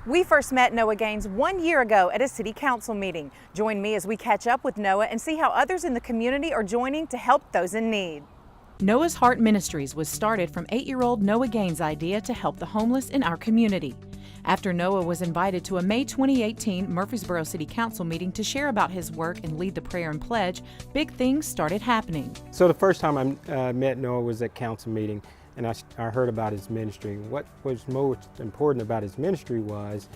We first met Noah Gaines 1 year ago at a city council meeting. Join me as we catch up with Noah and see how others in the community are joining to help those in need. Noah's Heart Ministries was started from 8-year-old Noah Gaines' idea to help the homeless in our community. After Noah was invited to a May 2018 Murfreesboro City Council meeting to share about his work and lead the prayer and pledge, big things started happening. So the first time I met Noah was at council meeting, and I heard about his ministry. What was most important about his ministry was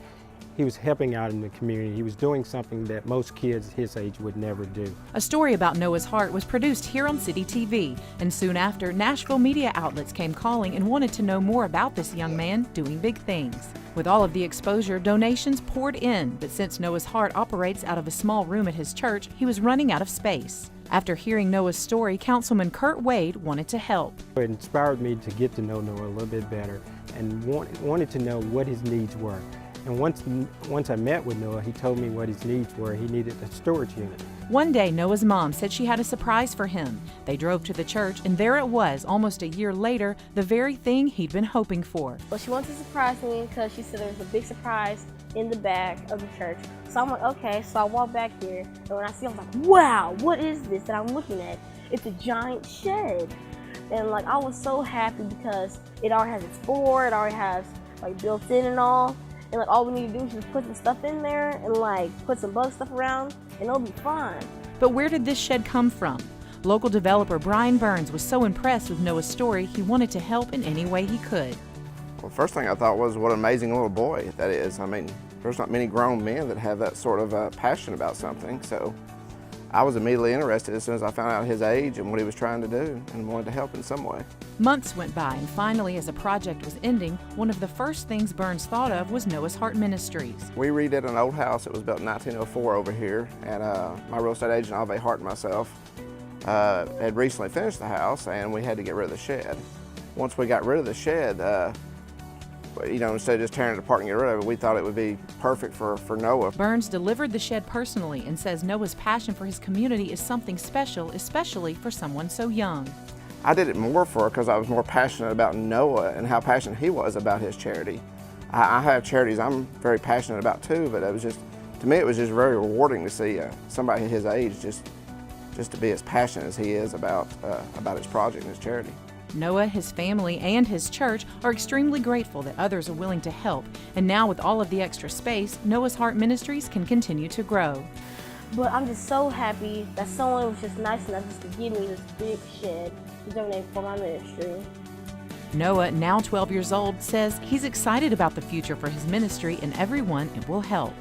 he was helping out in the community. He was doing something that most kids his age would never do. A story about Noah's Heart was produced here on City TV, and soon after, Nashville media outlets came calling and wanted to know more about this young man doing big things. With all of the exposure, donations poured in, but since Noah's Heart operates out of a small room at his church, he was running out of space. After hearing Noah's story, Councilman Kirt Wade wanted to help. It inspired me to get to know Noah a little bit better and wanted to know what his needs were. And once I met with Noah, he told me what his needs were. He needed a storage unit. One day, Noah's mom said she had a surprise for him. They drove to the church, and there it was, almost a year later, the very thing he'd been hoping for. Well, she wanted to surprise me because she said there was a big surprise in the back of the church. So I'm like, okay, so I walk back here, and when I see it, I was like, wow, what is this that I'm looking at? It's a giant shed. And like, I was so happy because it already has its floor, it already has like built in and all. And like all we need to do is just put some stuff in there and like put some bug stuff around and it'll be fine. But where did this shed come from? Local developer Brian Burns was so impressed with Noah's story, he wanted to help in any way he could. Well, first thing I thought was what an amazing little boy that is. I mean, there's not many grown men that have that sort of passion about something. So I was immediately interested as soon as I found out his age and what he was trying to do and wanted to help in some way. Months went by, and finally, as the project was ending, one of the first things Burns thought of was Noah's Heart Ministries. We redid an old house that was built in 1904 over here, and my real estate agent, Alve Hart, and myself had recently finished the house, and we had to get rid of the shed. Once we got rid of the shed, you know, instead of just tearing it apart and get rid of it, we thought it would be perfect for Noah. Burns delivered the shed personally and says Noah's passion for his community is something special, especially for someone so young. I did it more because I was more passionate about Noah and how passionate he was about his charity. I have charities I'm very passionate about too, but it was just, to me, it was just very rewarding to see somebody his age just to be as passionate as he is about his project and his charity. Noah, his family, and his church are extremely grateful that others are willing to help, and now with all of the extra space, Noah's Heart Ministries can continue to grow. But I'm just so happy that someone was just nice enough just to give me this big shed to donate for my ministry. Noah, now 12 years old, says he's excited about the future for his ministry and everyone it will help.